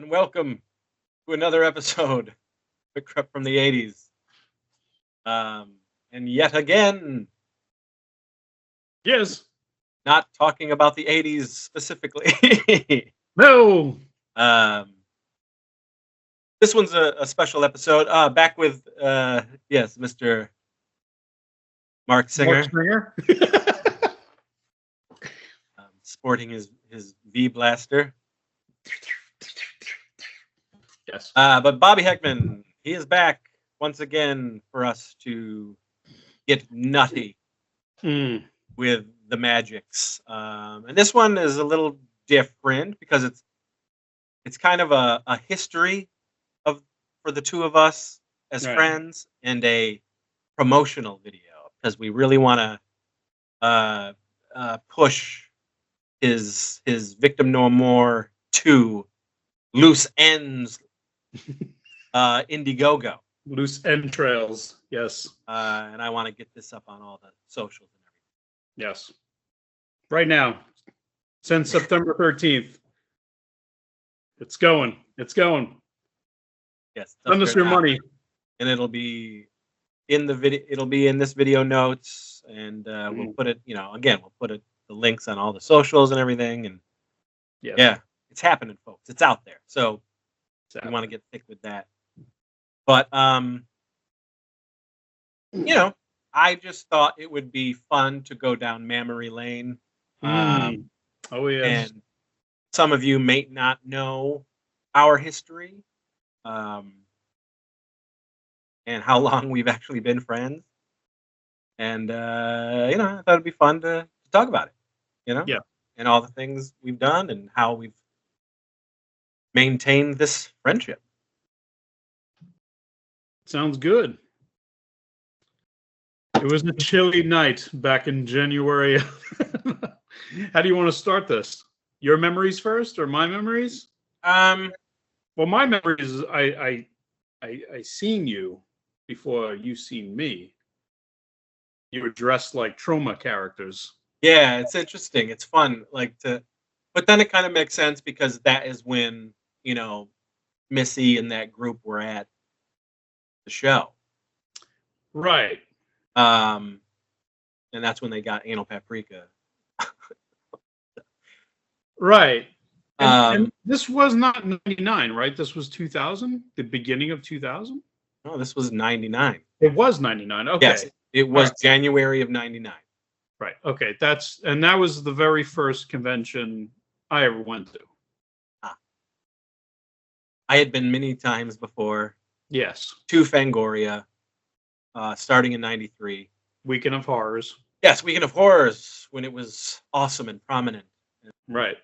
and welcome to another episode from the 80s. And yet again, Yes. not talking about the 80s specifically. No. This one's a special episode. Back with, yes, Mr. Mark Singer, Singer. sporting his V Blaster. Yes. But Bobby Heckman, he is back once again for us to get nutty with the magics. And this one is a little different because it's kind of a history for the two of us as friends and a promotional video because we really want to push his Victim No More 2 Loose Ends Indiegogo. Loose entrails. Yes. And I want to get this up on all the socials and everything. Yes. Right now, since September 13th, it's going. It's going. Yes. Send us your money. And it'll be in the video. It'll be in this video notes, and we'll put it. Again, we'll put the links on all the socials and everything. And yeah, it's happening, folks. It's out there. So we want to get thick with that. But I just thought it would be fun to go down memory lane. Oh yeah. And some of you may not know our history, and how long we've actually been friends. And I thought it'd be fun to talk about it. Yeah. And all the things we've done and how we've maintained this friendship. Sounds good. It was a chilly night back in January. How do you want to start this? Your memories first or my memories? Well, my memories is I seen you before you seen me. You were dressed like trauma characters. Yeah, it's interesting. It's fun, but then it kind of makes sense because that is when Missy and that group were at the show, right? And that's when they got Anal Paprika, right? And this was not 99, right? This was 2000, the beginning of 2000. No, this was 99. It was 99. Okay, yes, it was January of 99. Right. Okay. That was the very first convention I ever went to. I had been many times before. Yes. To Fangoria, starting in 93. Weekend of Horrors. Yes, Weekend of Horrors, when it was awesome and prominent. Right.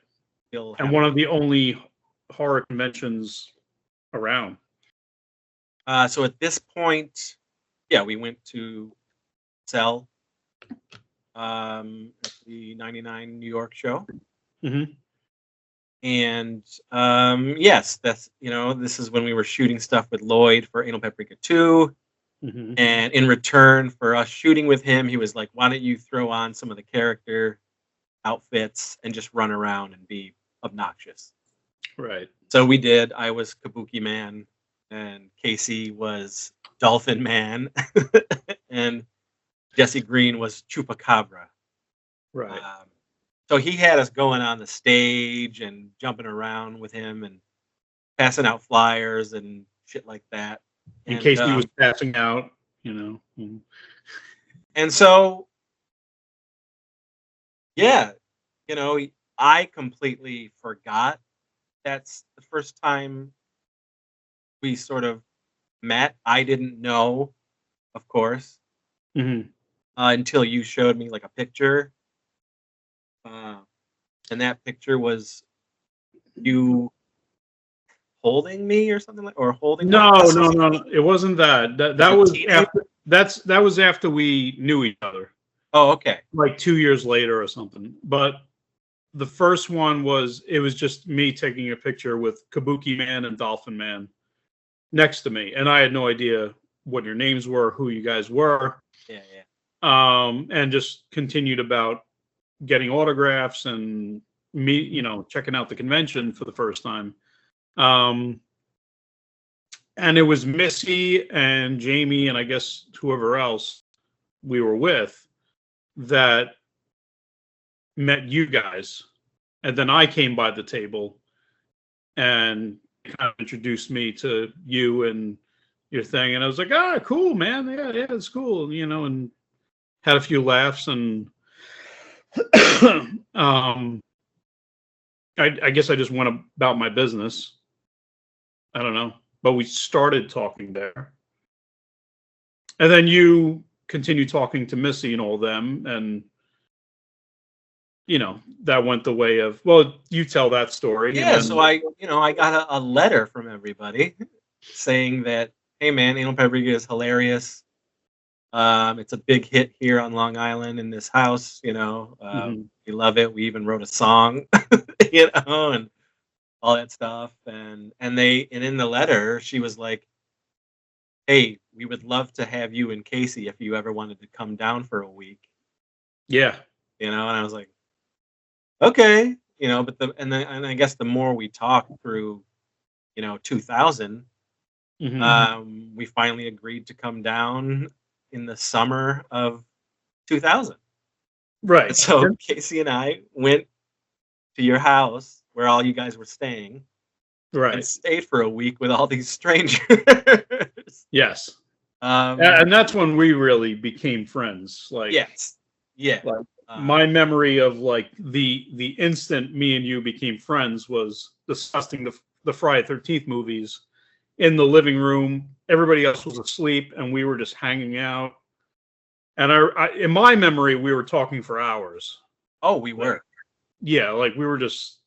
And one of the only horror conventions around. So at this point, we went to Cell. At the 99 New York show. Mm-hmm. And yes, that's this is when we were shooting stuff with Lloyd for Anal Paprika 2. Mm-hmm. And in return for us shooting with him, he was like, why don't you throw on some of the character outfits and just run around and be obnoxious? Right. So we did. I was Kabuki Man and Casey was Dolphin Man. And Jesse Green was Chupacabra. Right. So he had us going on the stage and jumping around with him and passing out flyers and shit like that. In case he was passing out, Mm-hmm. And so, I completely forgot. That's the first time we sort of met. I didn't know, of course. Mm-hmm. Until you showed me like a picture, and that picture was you holding me or something or holding. No. It wasn't that. That was after we knew each other. Oh, okay. Like 2 years later or something. But the first one was just me taking a picture with Kabuki Man and Dolphin Man next to me, and I had no idea what your names were, who you guys were. Yeah. And just continued about getting autographs and me, checking out the convention for the first time. And it was Missy and Jamie and I guess whoever else we were with that met you guys. And then I came by the table and kind of introduced me to you and your thing. And I was like, ah, cool, man. Yeah, it's cool, and had a few laughs. And I guess I just went about my business. I don't know. But we started talking there. And then you continue talking to Missy and all them. And, that went the way of, well, you tell that story. Yeah, so I got a letter from everybody saying that, hey, man, Anal Paprika is hilarious. It's a big hit here on Long Island in this house, we love it. We even wrote a song, and all that stuff. And in the letter, she was like, hey, we would love to have you and Casey if you ever wanted to come down for a week. Yeah. And I was like, okay, but and I guess the more we talked through, 2000, we finally agreed to come down in the summer of 2000. Right. So Casey and I went to your house where all you guys were staying. Right. And stayed for a week with all these strangers. Yes. And that's when we really became friends. Like, yes. Yeah. Like, my memory of like the instant me and you became friends was discussing the Friday 13th movies in the living room. Everybody else was asleep and we were just hanging out. And I in my memory, we were talking for hours. Oh, we were. Yeah, like we were just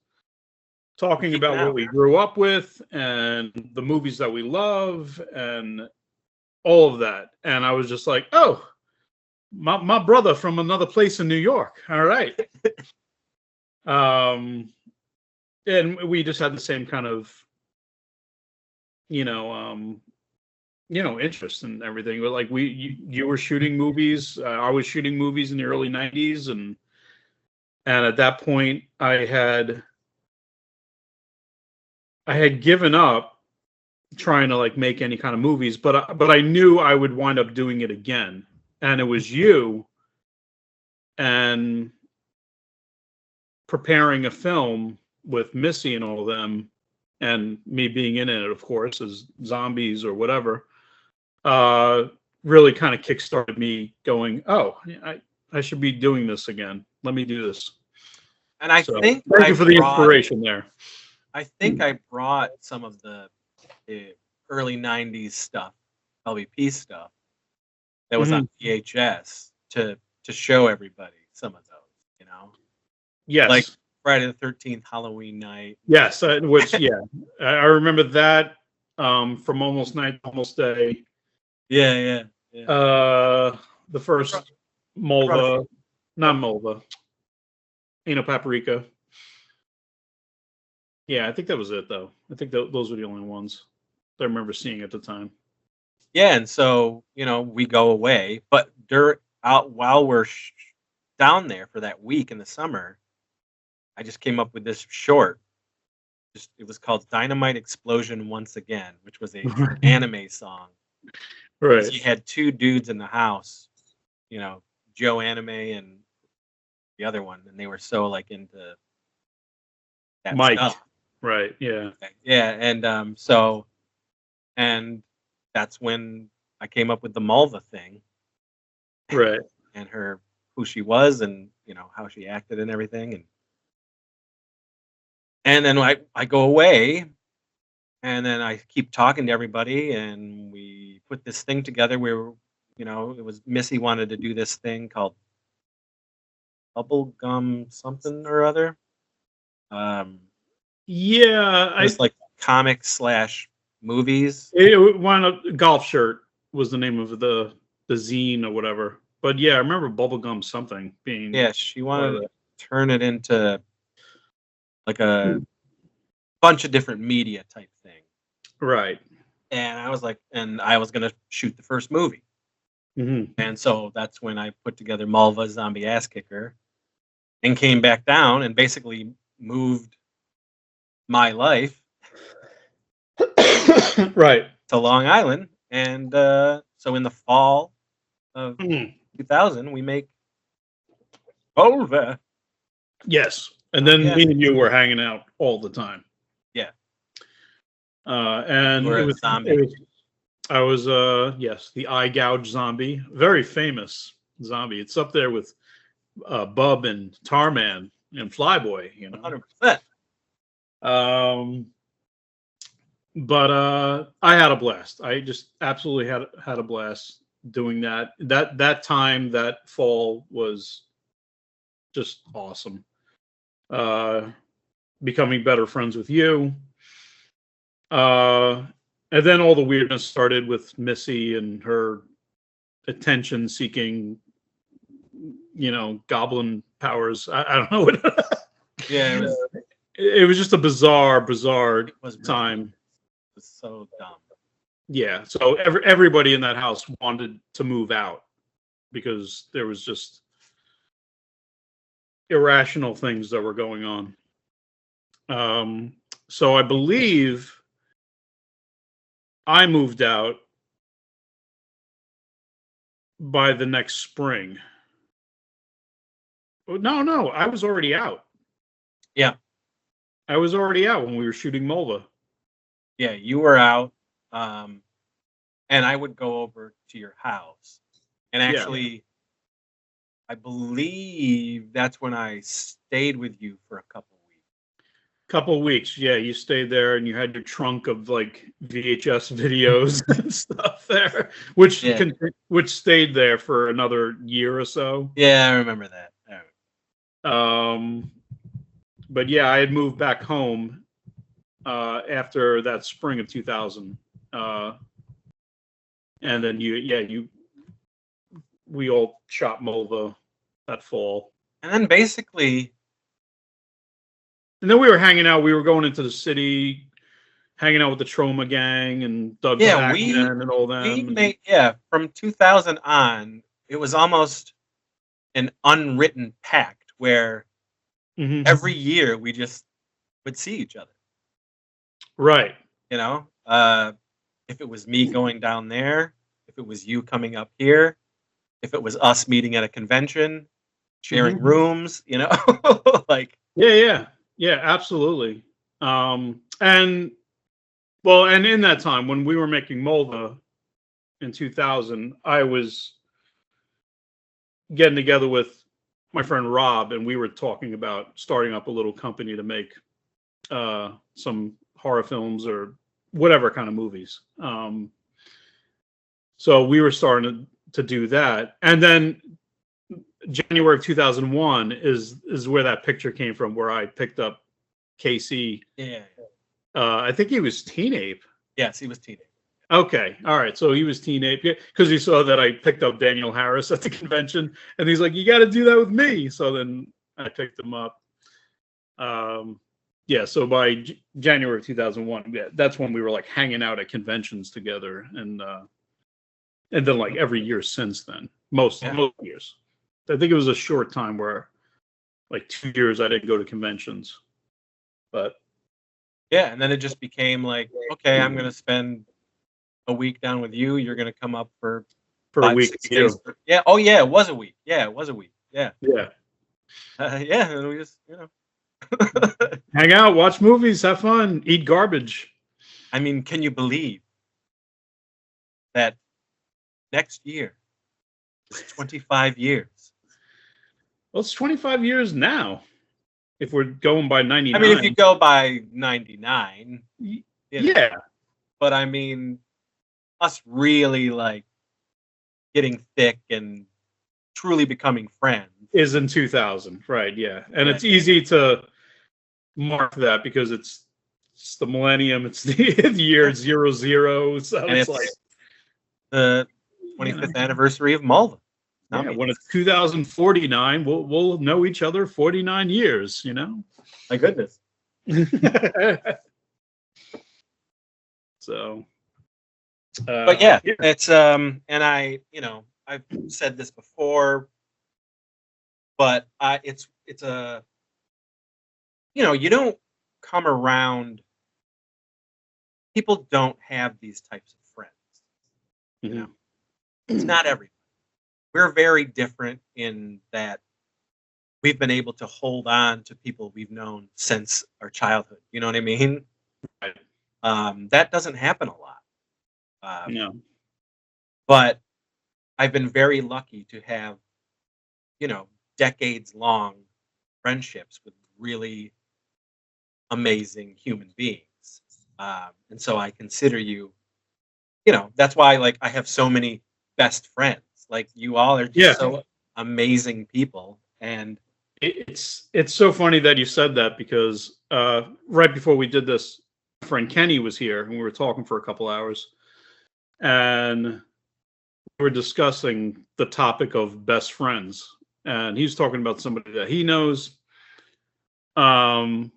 talking about what we grew up with and the movies that we love and all of that. And I was just like, oh, my brother from another place in New York. All right. And we just had the same kind of, interest in everything. But like you were shooting movies. I was shooting movies in the early 90s. And at that point I had given up trying to like make any kind of movies, but I knew I would wind up doing it again. And it was you and preparing a film with Missy and all of them and me being in it, of course, as zombies or whatever, really kind of kickstarted me going, oh, I should be doing this again. Let me do this. And I think thank you for the inspiration there. I think I brought some of the early 90s stuff, LVP stuff, that was on VHS to show everybody some of those, Yes. Like Friday the 13th, Halloween night. Yes, which, yeah. I remember that from Almost Night, Almost Day. Yeah. The first Mulva, not Mulva, Anal Paprika. Yeah, I think that was it, though. I think those were the only ones I remember seeing at the time. Yeah, and so, we go away, but while we're down there for that week in the summer, I just came up with this short. It was called Dynamite Explosion Once Again, which was an anime song. Right. You had two dudes in the house, Joe Anime and the other one, and they were so like into that Mike. stuff. Right, yeah. Yeah, and and that's when I came up with the Mulva thing. Right. And who she was and, how she acted and everything. And then I go away and then I keep talking to everybody and we put this thing together where, it was Missy wanted to do this thing called Bubblegum something or other. Yeah. It's like comics / movies. It wound up, Golf Shirt was the name of the zine or whatever. But yeah, I remember Bubblegum something being. Yeah, she wanted to turn it into like a bunch of different media type thing. Right. And I was like, I was going to shoot the first movie. Mm-hmm. And so that's when I put together Mulva Zombie Ass Kicker and came back down and basically moved my life Right. to Long Island, and so in the fall of 2000, we make Mulva. Yes, and then me and you were hanging out all the time. Yeah. And it was zombie. I was yes, the eye gouge zombie, very famous zombie. It's up there with Bub and Tarman and Flyboy, 100%. But I had a blast. I just absolutely had a blast doing that. That time, that fall was just awesome. Becoming better friends with you. And then all the weirdness started with Missy and her attention-seeking, goblin powers. I don't know what. Yeah, it was just a bizarre time. It was so dumb. Yeah, so everybody in that house wanted to move out because there was just irrational things that were going on. So I believe I moved out by the next spring. No, I was already out. Yeah. I was already out when we were shooting Mulva. Yeah, you were out. And I would go over to your house. And actually, I believe that's when I stayed with you for a couple weeks. Yeah, you stayed there and you had your trunk of like VHS videos and stuff there, which stayed there for another year or so. Yeah, I remember that. But yeah, I had moved back home after that spring of 2000. And then we all shot Mulva that fall. And then basically. And then we were hanging out. We were going into the city, hanging out with the Trauma Gang and Doug Heckman and all that. From 2000 on, it was almost an unwritten pact where every year we just would see each other. Right. If it was me going down there, if it was you coming up here, if it was us meeting at a convention, sharing rooms, like. Yeah, absolutely. And in that time when we were making Mulva in 2000, I was getting together with my friend Rob, and we were talking about starting up a little company to make some horror films or whatever kind of movies. So we were starting to do that, and then January of 2001 is where that picture came from, where I picked up KC. Yeah. I think he was Teen Ape. Yes, he was Teen Ape. Okay, all right. So he was Teen Ape because he saw that I picked up Daniel Harris at the convention, and he's like, "You got to do that with me." So then I picked him up. So by January of 2001, that's when we were like hanging out at conventions together, and then like every year since then, most years. I think it was a short time where, like 2 years, I didn't go to conventions, but and then it just became like, okay, I'm gonna spend a week down with you. You're gonna come up for a week. Days. Yeah. Oh yeah, it was a week. Yeah, it was a week. Yeah. Yeah. And we just hang out, watch movies, have fun, eat garbage. I mean, can you believe that next year is 25 years? Well, it's 25 years now. If we're going by 99. I mean, if you go by 99. Yeah. But I mean, us really like getting thick and truly becoming friends is in 2000, right? Yeah. And it's easy to mark that because it's the millennium, it's the year 00. So and it's like the 25th anniversary of Mulva. Yeah, when it's 2049, we'll know each other 49 years, My goodness. So but yeah, it's and I, I've said this before, but it's a, you don't come around people don't have these types of friends. You know, it's not everybody. We're very different in that we've been able to hold on to people we've known since our childhood. You know what I mean? Right. That doesn't happen a lot. No. But I've been very lucky to have, decades long friendships with really amazing human beings. And so I consider you, that's why like I have so many best friends. Like you all are just so amazing people. And it's so funny that you said that because right before we did this, my friend Kenny was here and we were talking for a couple hours, and we were discussing the topic of best friends, and he's talking about somebody that he knows, and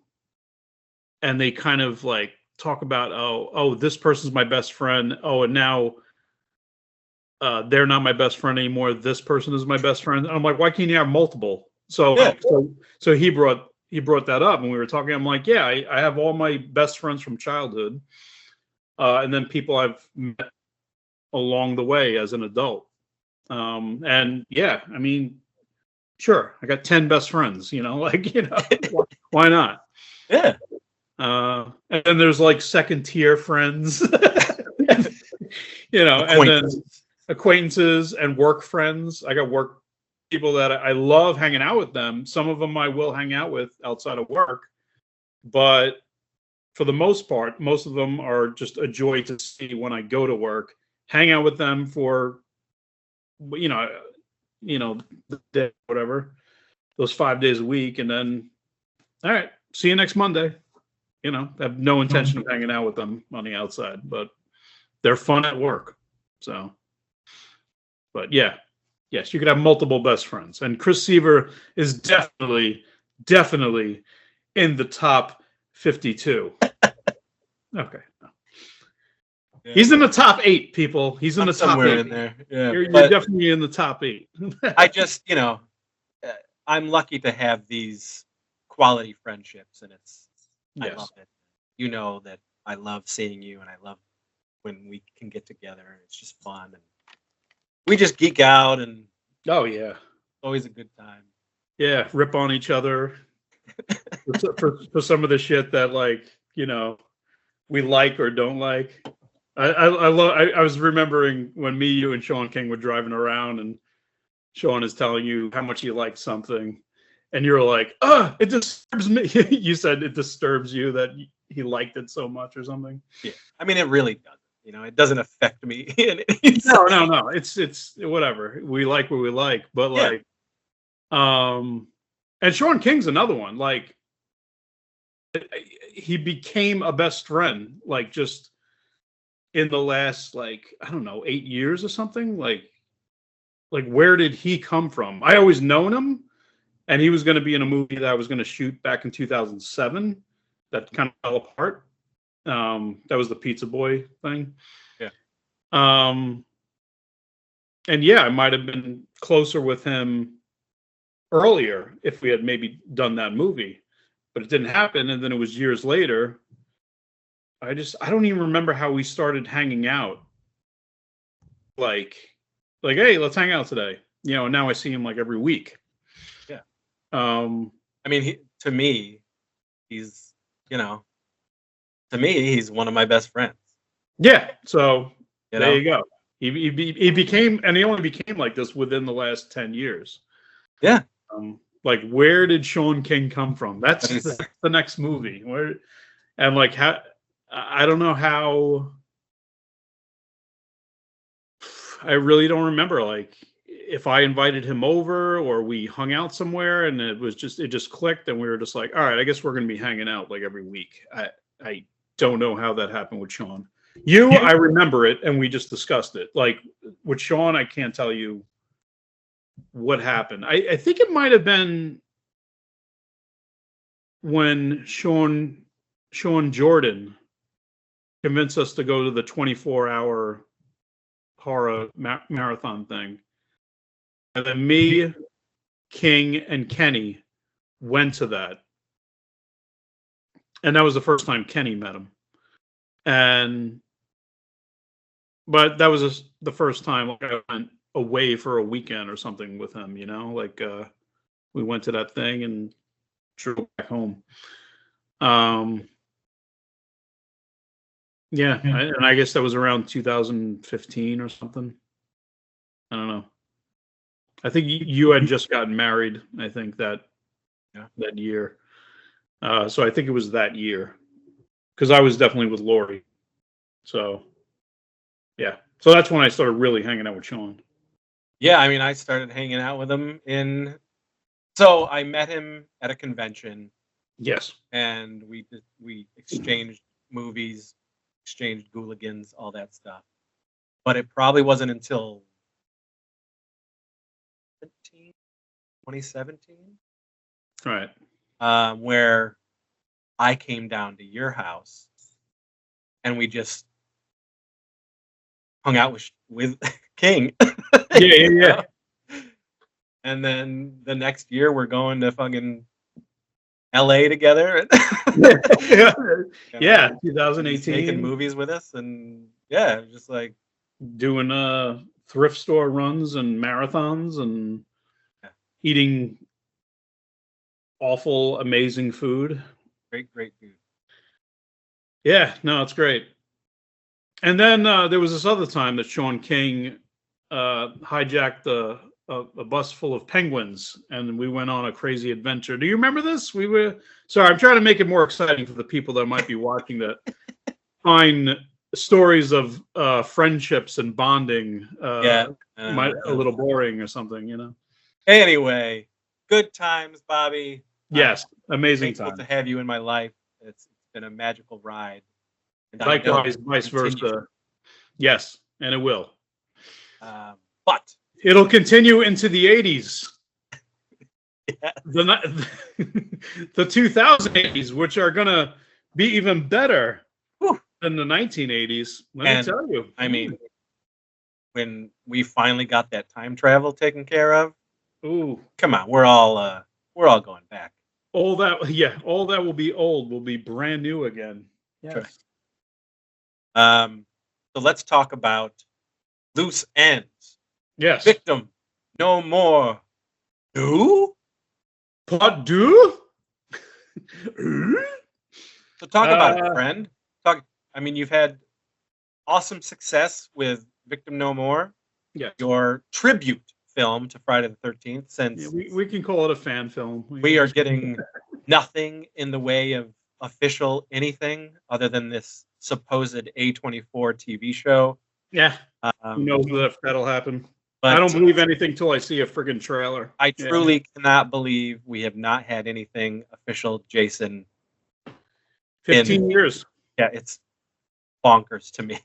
they kind of like talk about oh this person's my best friend, and now they're not my best friend anymore, this person is my best friend. And I'm like, why can't you have multiple? So he brought that up, and we were talking. I'm like, yeah, I have all my best friends from childhood, and then people I've met along the way as an adult. And yeah, I mean, sure, I got 10 best friends. Why not? Yeah. And then there's like second tier friends, and then acquaintances and work friends. I got work people that I love hanging out with them. Some of them I will hang out with outside of work, but for the most part, most of them are just a joy to see when I go to work, hang out with them for, the day, whatever, those 5 days a week. And then, all right, see you next Monday. I have no intention of hanging out with them on the outside, but they're fun at work. So, but yeah. Yes, you could have multiple best friends. And Chris Seaver is definitely in the top 52. Okay. Yeah. He's in the top 8, people. He's in the top 8. In there. Yeah, you're definitely in the top 8. I just, I'm lucky to have these quality friendships, and I love it. You know that I love seeing you, and I love when we can get together, and it's just fun. And we just geek out, and always a good time. Yeah, rip on each other for some of the shit that we like or don't like. I was remembering when me, you, and Sean King were driving around, and Sean is telling you how much you like something, and you're like, it disturbs me. You said it disturbs you that he liked it so much or something. Yeah, I mean, it really doesn't. It doesn't affect me. No. It's whatever. We like what we like, but and Sean King's another one. Like, he became a best friend, like just in the last 8 years or something. Like where did he come from? I always known him, and he was going to be in a movie that I was going to shoot back in 2007 that kind of fell apart. That was the Pizza Boy thing. Yeah. And yeah, I might have been closer with him earlier if we had maybe done that movie, but it didn't happen. And then it was years later. I don't even remember how we started hanging out. Like, hey, let's hang out today. Now I see him like every week. Yeah. I mean, to me, he's one of my best friends. Yeah. So there you go. He became, and he only became like this within the last 10 years. Yeah. Like, where did Sean King come from? That's the next movie. And like, how, I don't know how, I really don't remember, like, if I invited him over or we hung out somewhere and it just clicked and we were just like, all right, I guess we're going to be hanging out like every week. I don't know how that happened with Sean. I remember it, and we just discussed it. Like with Sean, I can't tell you what happened. I think it might have been when Sean Jordan convinced us to go to the 24-hour horror marathon thing. And then me, King, and Kenny went to that. And that was the first time Kenny met him. But that was the first time I went away for a weekend or something with him, we went to that thing and drove back home. Yeah, and I guess that was around 2015 or something. I don't know. I think you had just gotten married, I think, that year. So I think it was that year. Because I was definitely with Lori. So, yeah. So that's when I started really hanging out with Sean. Yeah, I mean, I started hanging out with him So I met him at a convention. Yes. And we exchanged movies, exchanged Gooligans, all that stuff. But it probably wasn't until 2017, right, where I came down to your house and we just hung out with King. Yeah. And then the next year we're going to fucking LA together. Yeah, 2018. Making movies with us, and just like doing thrift store runs and marathons and eating awful, amazing food. Great food. Yeah, no, it's great. And then there was this other time that Sean King hijacked a bus full of penguins, and we went on a crazy adventure. Do you remember this? Sorry, I'm trying to make it more exciting for the people that might be watching that find stories of friendships and bonding a little boring or something, Anyway, good times, Bobby. Yes, amazing time to have you in my life. It's been a magical ride. And likewise, vice versa. Yes, and it will. But it'll continue into the 80s. Yes. The 2080s, which are going to be even better than the 1980s. Let me tell you. I mean, when we finally got that time travel taken care of, come on, we're all going back. All that will be old will be brand new again. Yes. So let's talk about loose ends. Yes. Victim No More. Do? Part do? So talk about it, friend. You've had awesome success with Victim No More. Yeah. Your tribute film to Friday the 13th. Since we can call it a fan film. We are getting nothing in the way of official anything other than this supposed A24 TV show. Yeah. Who knows if that'll happen. But I don't believe anything till I see a friggin' trailer. I truly cannot believe we have not had anything official, Jason. 15 years. Yeah, it's bonkers to me.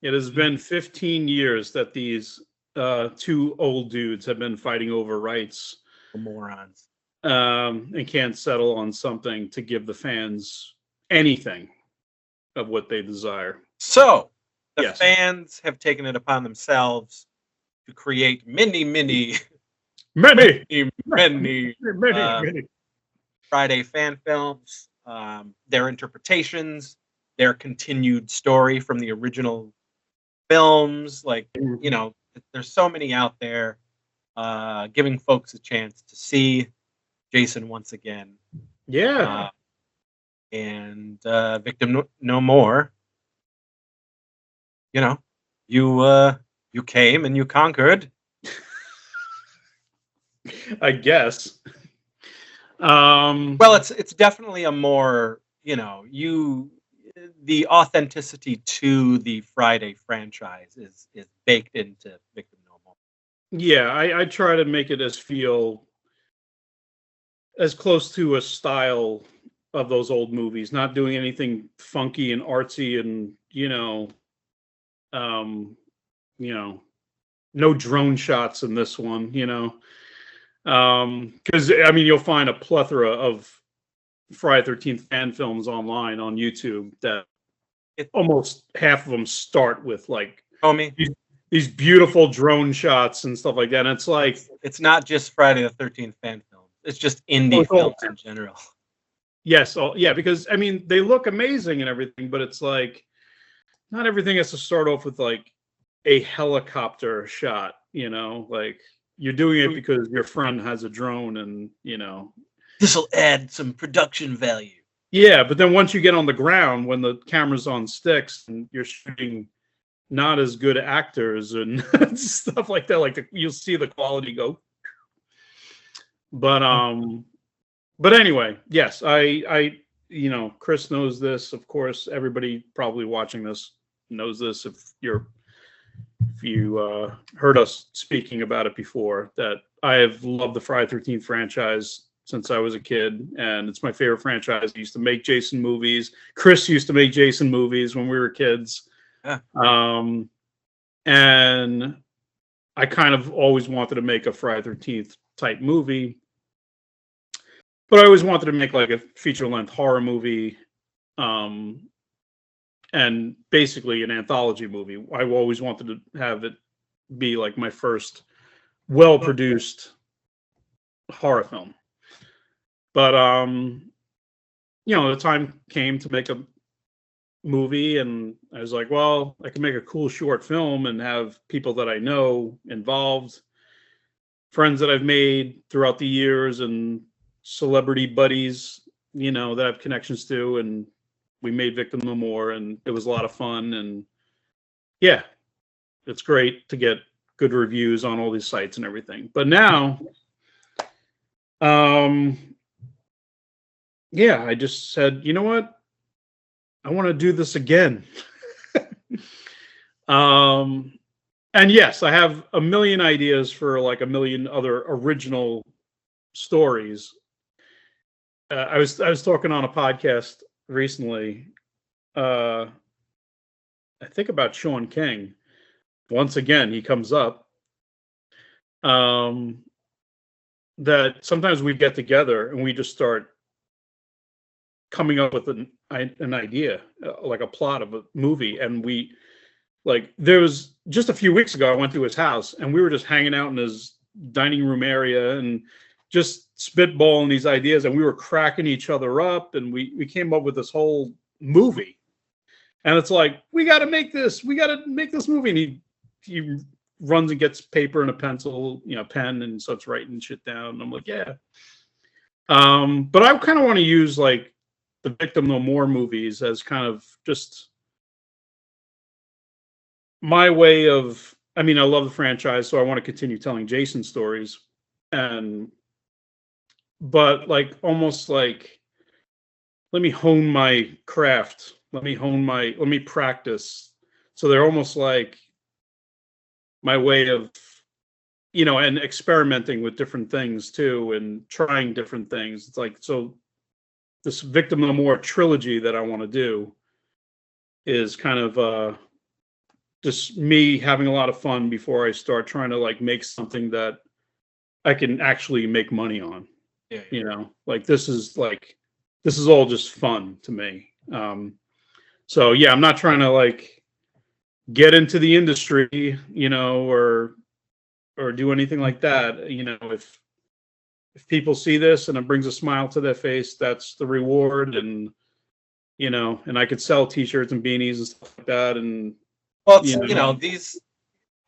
It has been 15 years that these two old dudes have been fighting over rights. Morons. And can't settle on something to give the fans anything of what they desire. So, the fans have taken it upon themselves to create many Friday fan films, their interpretations, their continued story from the original films. There's so many out there, giving folks a chance to see Jason once again. Yeah. And Victim No More. You came and you conquered. I guess. Well, it's definitely a more, the authenticity to the Friday franchise is baked into Victim No More. Yeah, I try to make it feel as close to a style of those old movies, not doing anything funky and artsy and, no drone shots in this one, because you'll find a plethora of Friday 13th fan films online on YouTube that almost half of them start with these beautiful drone shots and stuff like that. And it's like, it's not just Friday the 13th fan films. It's just indie films in general. Yes, yeah, because I mean they look amazing and everything, but it's like not everything has to start off with like a helicopter shot, like you're doing it because your friend has a drone and, this will add some production value. Yeah, but then once you get on the ground, when the camera's on sticks and you're shooting not as good actors and stuff like that, like you'll see the quality go. But anyway, yes, I Chris knows this, of course. Everybody probably watching this knows this if you heard us speaking about it before, that I have loved the Friday 13th franchise since I was a kid, and it's my favorite franchise. I used to make Jason movies. Chris used to make Jason movies when we were kids. Yeah. And I kind of always wanted to make a Friday 13th type movie, but I always wanted to make like a feature-length horror movie, and basically an anthology movie. I always wanted to have it be like my first well-produced horror film. But the time came to make a movie, and I was like, well, I can make a cool short film and have people that I know involved, friends that I've made throughout the years, and celebrity buddies, that I have connections to, and we made Victim No More, and it was a lot of fun. And yeah, it's great to get good reviews on all these sites and everything. But now, yeah, I just said, you know what? I want to do this again. And yes, I have a million ideas for like a million other original stories. I was talking on a podcast recently, I think about Sean King. Once again, he comes up. That sometimes we get together and we just start coming up with an idea, like a plot of a movie. And there was just a few weeks ago, I went to his house and we were just hanging out in his dining room area and just spitballing these ideas, and we were cracking each other up, and we came up with this whole movie. And it's like, we got to make this movie. And he runs and gets paper and a pencil, pen, and starts writing shit down. And I'm like, yeah. But I kind of want to use like the Victim No More movies as kind of just my way of, I mean, I love the franchise, so I want to continue telling Jason stories, but like almost like, let me hone my craft. Let me practice. So they're almost like my way of, and experimenting with different things too, and trying different things. It's like, so this Victim No More trilogy that I want to do is kind of just me having a lot of fun before I start trying to like make something that I can actually make money on. Yeah. Like this is all just fun to me. So yeah, I'm not trying to like get into the industry, or do anything like that. If people see this and it brings a smile to their face, that's the reward. And and I could sell T-shirts and beanies and stuff like that. And these,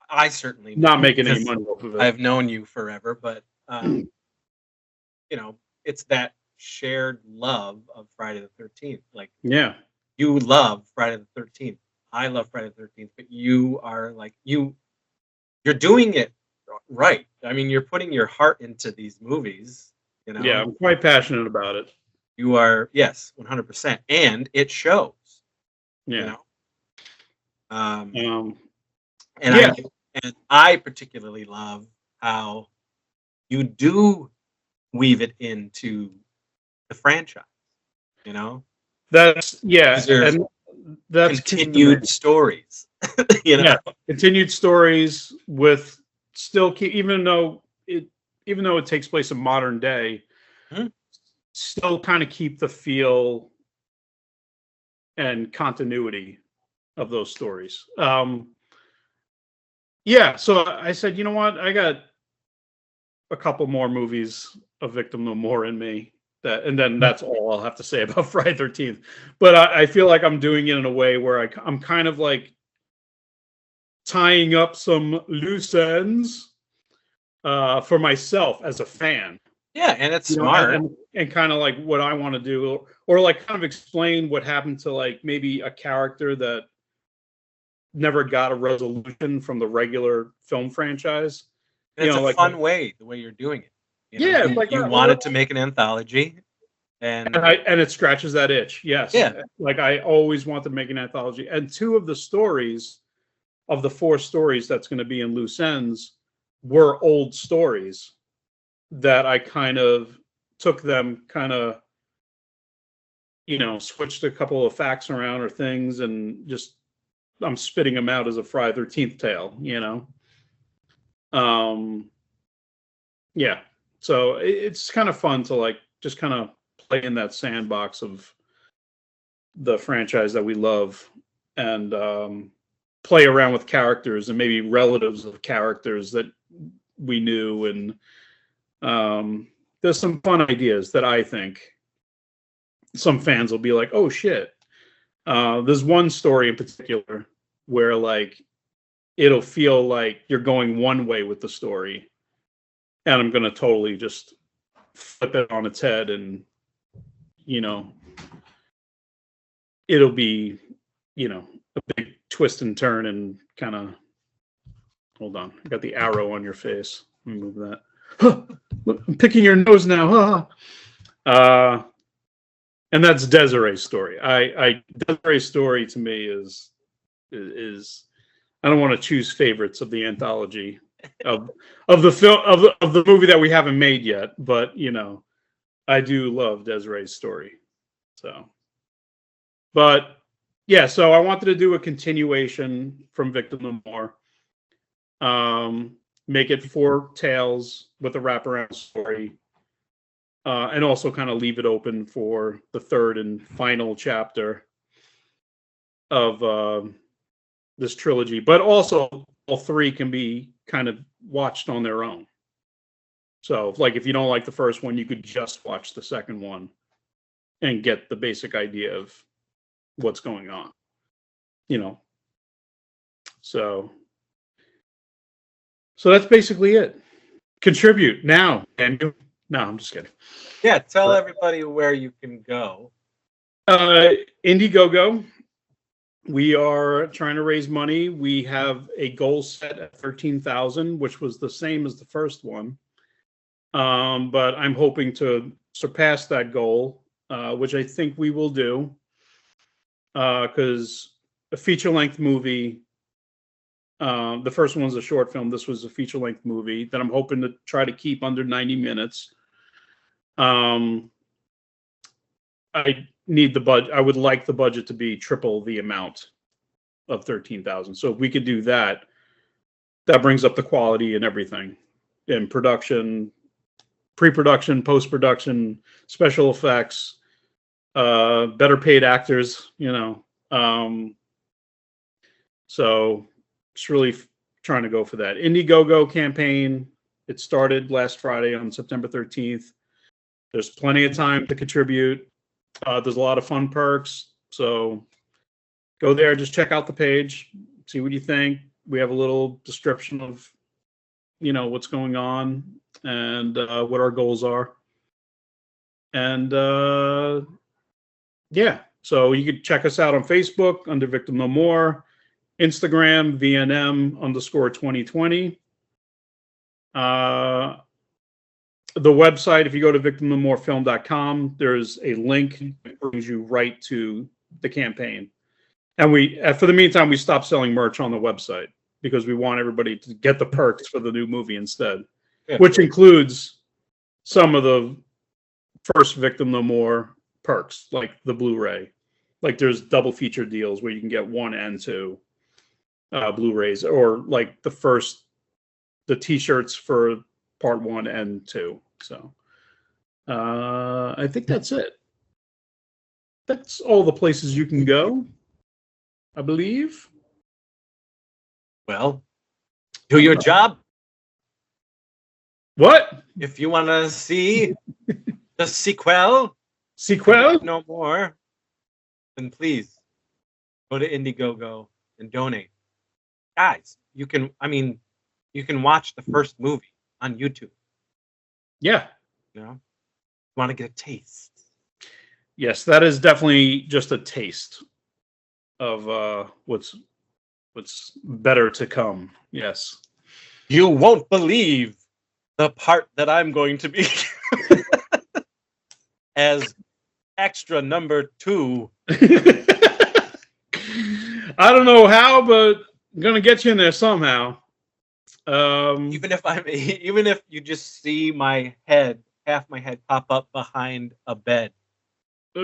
I certainly not making any money off of it. I've known you forever, but it's that shared love of Friday the 13th. Like, yeah, you love Friday the 13th. I love Friday the 13th, but you are like, you're doing it right. I mean, you're putting your heart into these movies. Yeah, I'm quite passionate about it. You are, yes, 100%, and it shows. Yeah. And I particularly love how you do weave it into the franchise. That's and that's continued stories. Continued stories with still even though it takes place in modern day, still kind of keep the feel and continuity of those stories. So I said, you know what, I got a couple more movies of Victim No More in me, And then that's all I'll have to say about Friday 13th. But I feel like I'm doing it in a way where I'm kind of like tying up some loose ends for myself as a fan. Yeah, and it's smart. And kind of like what I want to do, or like kind of explain what happened to like maybe a character that never got a resolution from the regular film franchise. And it's a fun way, the way you're doing it. You wanted to make an anthology, and it scratches that itch. Yes. Yeah. Like I always wanted to make an anthology, and 2 of the stories of the 4 stories that's going to be in Loose Ends were old stories that I kind of took them, switched a couple of facts around or things, and just I'm spitting them out as a Friday 13th tale. Yeah. So it's kind of fun to like just kind of play in that sandbox of the franchise that we love, and play around with characters and maybe relatives of characters that we knew. And there's some fun ideas that I think some fans will be like, oh shit. There's one story in particular where like it'll feel like you're going one way with the story, and I'm going to totally just flip it on its head, and it'll be a big twist and turn, and kind of hold on, I got the arrow on your face, let me move that. I'm picking your nose now. And that's Desiree's story. Desiree's story to me is I don't want to choose favorites of the anthology of the film of the movie that we haven't made yet, but I do love Desiree's story. So, but yeah, so I wanted to do a continuation from Victim No More. Make it 4 tales with a wraparound story, and also kind of leave it open for the 3rd and final chapter of this trilogy. But also, all 3 can be kind of watched on their own. So, like, if you don't like the first one, you could just watch the second one and get the basic idea of what's going on. So that's basically it. Contribute now, Daniel. No, I'm just kidding. Yeah, tell everybody where you can go. Indiegogo. We are trying to raise money. We have a goal set at 13,000, which was the same as the first one. But I'm hoping to surpass that goal, which I think we will do. Because a feature-length movie, the first one was a short film. This was a feature-length movie that I'm hoping to try to keep under 90 minutes. I need the budget. I would like the budget to be triple the amount of 13,000. So if we could do that, that brings up the quality and everything in production, pre-production, post-production, special effects, better paid actors, so just really trying to go for that. Indiegogo campaign. It started last Friday on September 13th. There's plenty of time to contribute. There's a lot of fun perks. So go there, just check out the page, see what you think. We have a little description of, what's going on and what our goals are. And yeah, so you can check us out on Facebook under Victim No More, Instagram, VNM_2020. The website, if you go to victimnomorefilm.com, there's a link that brings you right to the campaign. And for the meantime, we stopped selling merch on the website because we want everybody to get the perks for the new movie instead, which includes some of the first Victim No More perks, like the Blu-ray. Like there's double feature deals where you can get 1 and 2 Blu-rays, or like the t-shirts for part 1 and 2. So I think that's it. That's all the places you can go, I believe. Well, do your job. What? If you want to see the the sequel. No more. Then please go to Indiegogo and donate. Guys, you can watch the first movie on YouTube. Yeah. Want to get a taste. Yes, that is definitely just a taste of what's better to come. Yes. You won't believe the part that I'm going to be as extra number 2. I don't know how, but I'm gonna get you in there somehow. Even if you just see my head, half my head pop up behind a bed.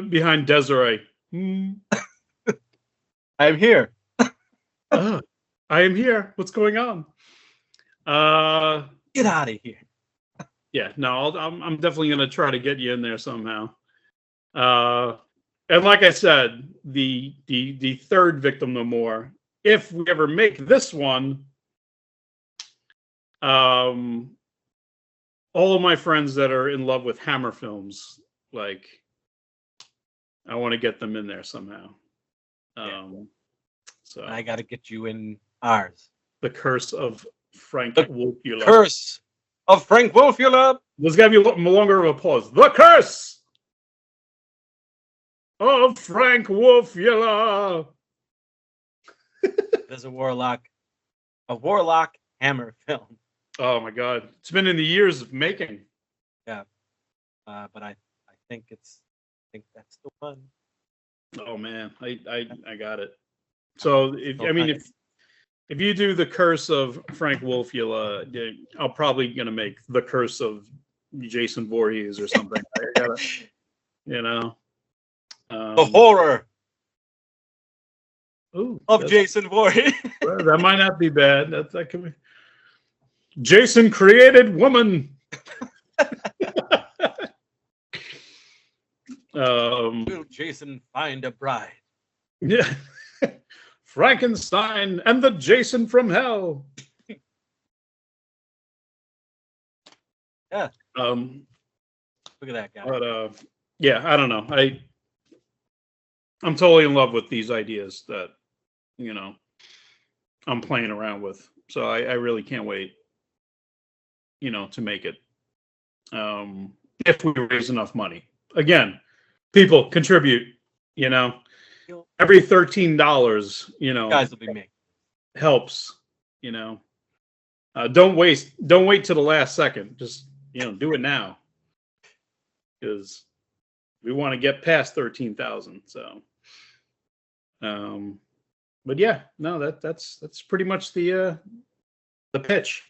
Behind Desiree. I'm here. I am here. What's going on? Get out of here. Yeah, no, I'm definitely gonna try to get you in there somehow. And like I said, the third Victim No More, if we ever make this one, all of my friends that are in love with Hammer films, like, I want to get them in there somehow. So I got to get you in ours. The Curse of Frank Wolfula. Curse of Frank Wolfula. There's got to be longer of a pause. The Curse of Frank Wolfula. There's a Warlock Hammer film. Oh my God! It's been in the years of making. Yeah, but I think that's the one. Oh man, I got it. So if you do The Curse of Frank Wolfula, I'm probably gonna make The Curse of Jason Voorhees or something. I gotta, the horror of Jason Voorhees. That might not be bad. That could be. Jason created woman. Will Jason find a bride? Yeah. Frankenstein and the Jason from hell. Yeah. Look at that guy. But yeah, I don't know. I'm totally in love with these ideas that I'm playing around with. So I really can't wait, to make it. If we raise enough money. Again, people contribute, every $13, guys will be making helps, don't wait till the last second. Just, do it now. Because we want to get past 13,000. So, but yeah, no, that's pretty much the pitch,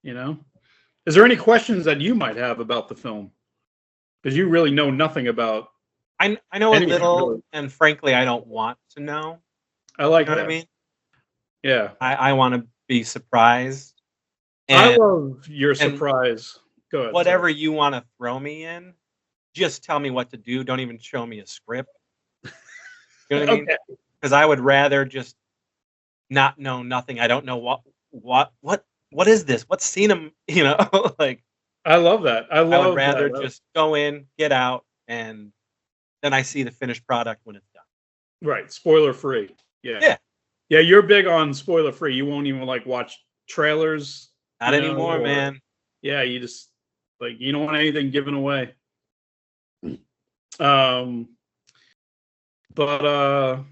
Is there any questions that you might have about the film? Because you really know nothing about. I know a little, really. And frankly, I don't want to know. I like that. What I mean? Yeah. I want to be surprised. I love your surprise. Go ahead. Whatever you want to throw me in, just tell me what to do. Don't even show me a script. You know what I mean? Because I would rather just not know nothing. I don't know what is this? What's seen him? Like. I love that. I would rather just go in, get out, and then I see the finished product when it's done. Right, spoiler free. Yeah. You're big on spoiler free. You won't even watch trailers. Not anymore, man. Yeah, you just you don't want anything given away. But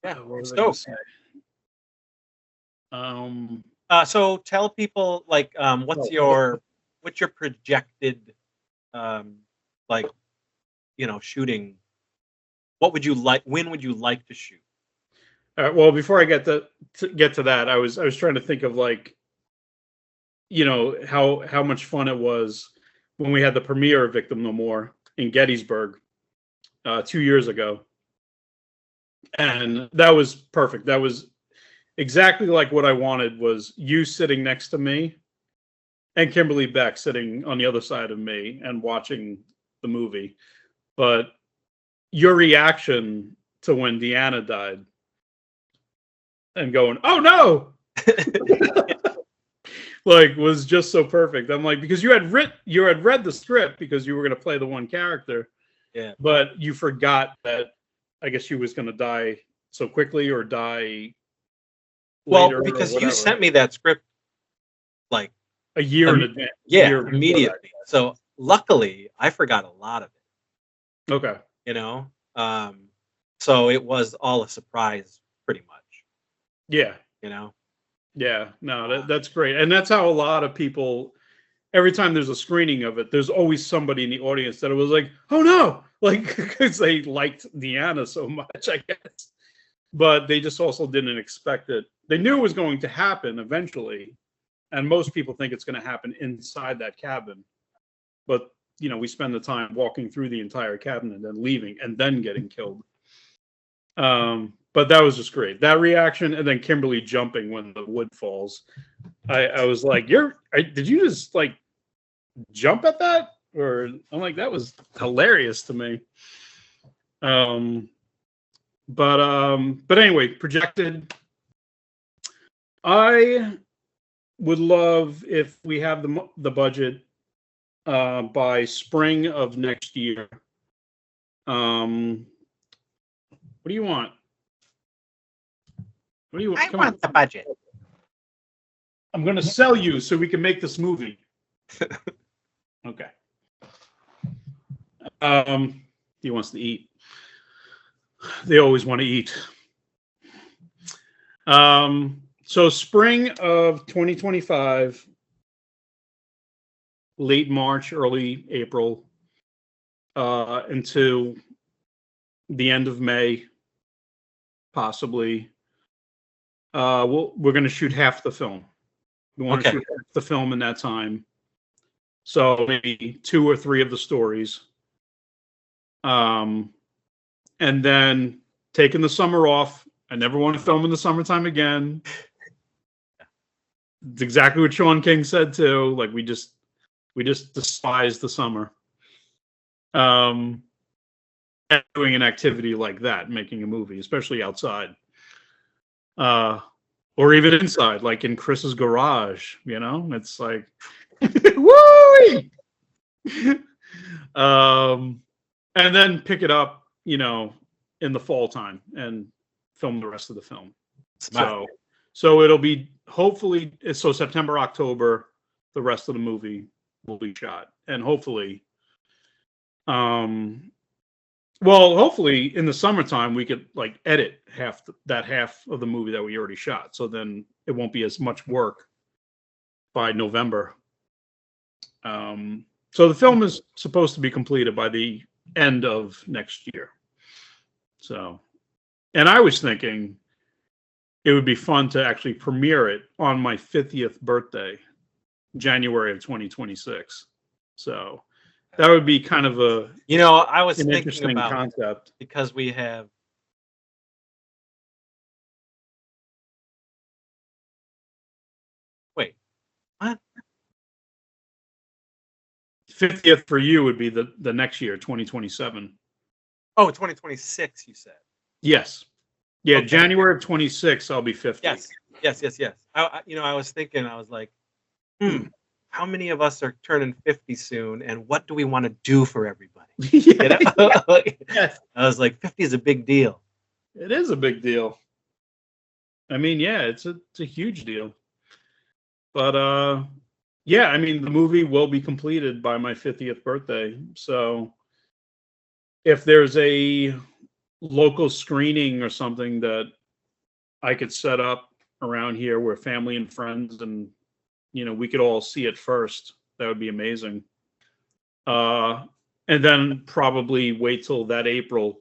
yeah, we're stoked. So tell people what's your projected shooting. What would you like? When would you like to shoot? All right. Well, before I get to that, I was trying to think of how much fun it was when we had the premiere of Victim No More in Gettysburg 2 years ago, and that was perfect. That was exactly like what I wanted, was you sitting next to me and Kimberly Beck sitting on the other side of me and watching the movie. But your reaction to when Deanna died and going, "Oh no!" like was just so perfect. I'm like, because you had read the script because you were going to play the one character, Yeah, but you forgot that I guess she was going to die so quickly or die later, well, because or you whatever. sent me that script like A year in advance. Yeah, immediately. So luckily, I forgot a lot of it. Okay. You know, so it was all a surprise, pretty much. Yeah. You know. Yeah. No, that's great, and that's how a lot of people. Every time there's a screening of it, there's always somebody in the audience that was like, "Oh no!" Like because they liked Deanna so much, I guess, but they just also didn't expect it. They knew it was going to happen eventually, and most people think it's going to happen inside that cabin. But we spend the time walking through the entire cabin and then leaving and then getting killed. But that was just great. That reaction, and then Kimberly jumping when the wood falls. I was like, did you just like jump at that? Or I'm like, that was hilarious to me. But anyway, projected. I would love if we have the budget by spring of next year. What do you want? What do you want? I want the budget. I'm going to sell you so we can make this movie. Okay. He wants to eat. They always want to eat. So spring of 2025, late March, early April, into the end of May, possibly. We're going to shoot half the film. We want to shoot half the film in that time. So maybe 2 or 3 of the stories. And then taking the summer off. I never want to film in the summertime again. It's exactly what Sean King said too. Like we just despise the summer. And doing an activity like that, making a movie, especially outside. Or even inside, like in Chris's garage, it's like, woo! And then pick it up, in the fall time and film the rest of the film. Smart. So it'll be hopefully, so September, October, the rest of the movie will be shot, and hopefully, hopefully in the summertime we could like edit half of the movie that we already shot. So then it won't be as much work by November. So the film is supposed to be completed by the end of next year. So, and I was thinking it would be fun to actually premiere it on my 50th birthday, January of 2026. So that would be kind of I was an thinking interesting about concept, because we have. Wait, what? 50th for you would be the next year, 2027. Oh, 2026, you said. Yes. Yeah, Okay. January of 26, I'll be 50. Yes. I was thinking, I was like, how many of us are turning 50 soon, and what do we want to do for everybody? Yes. I was like, 50 is a big deal. It is a big deal. I mean, yeah, it's a huge deal. But yeah, I mean, the movie will be completed by my 50th birthday. So if there's a local screening or something that I could set up around here where family and friends and we could all see it first, that would be amazing. And then probably wait till that April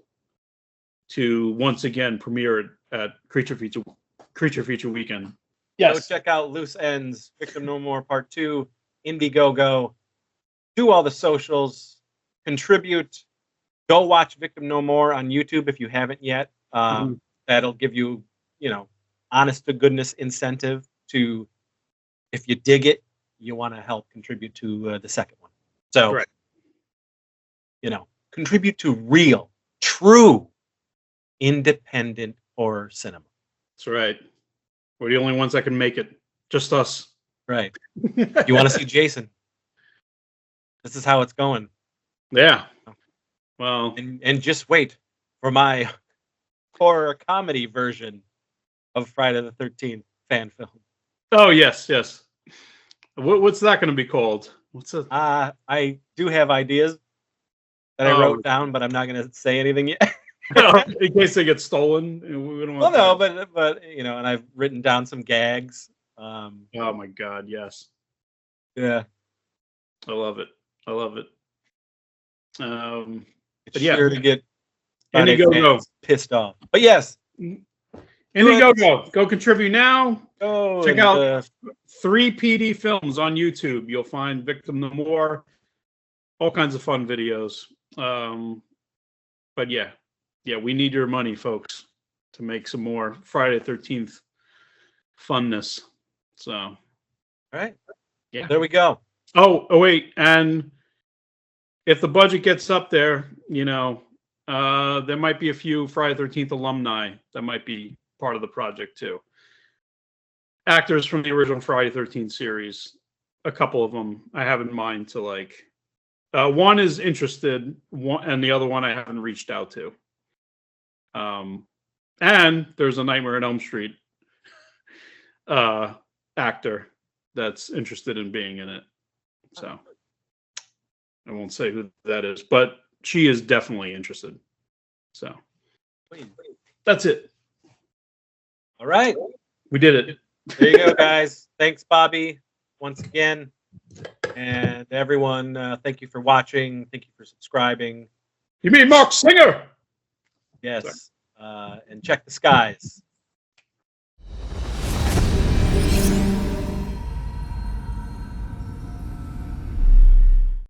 to once again premiere it at Creature Feature Weekend. Yes. Go check out Loose Ends, Victim No More Part 2, Indiegogo. Do all the socials. Contribute. Go watch Victim No More on YouTube if you haven't yet. That'll give you, honest to goodness incentive to, if you dig it, you want to help contribute to the second one. So, right. Contribute to real, true, independent horror cinema. That's right. We're the only ones that can make it. Just us. Right. You want to see Jason? This is how it's going. Yeah. Well, and just wait for my horror comedy version of Friday the 13th fan film. Oh yes. What's that going to be called? I do have ideas that I wrote down, but I'm not going to say anything yet. In case they get stolen. We don't want but and I've written down some gags. Oh my God, yes. Yeah. I love it. It's sure to get Indiegogo pissed off. But yes. Indiegogo. Go contribute now. Check out 3 PD films on YouTube. You'll find Victim No More, all kinds of fun videos. But yeah, we need your money, folks, to make some more Friday the 13th funness. So, all right. Yeah. There we go. Oh, wait. And if the budget gets up there, there might be a few Friday the 13th alumni that might be part of the project too. Actors from the original Friday the 13th series, a couple of them I have in mind to like. One is interested, and the other one I haven't reached out to. And there's a Nightmare on Elm Street actor that's interested in being in it. So I won't say who that is, but she is definitely interested. So that's it. All right. We did it. There you go, guys. Thanks, Bobby, once again. And everyone, thank you for watching. Thank you for subscribing. You mean Mark Singer? Yes. And check the skies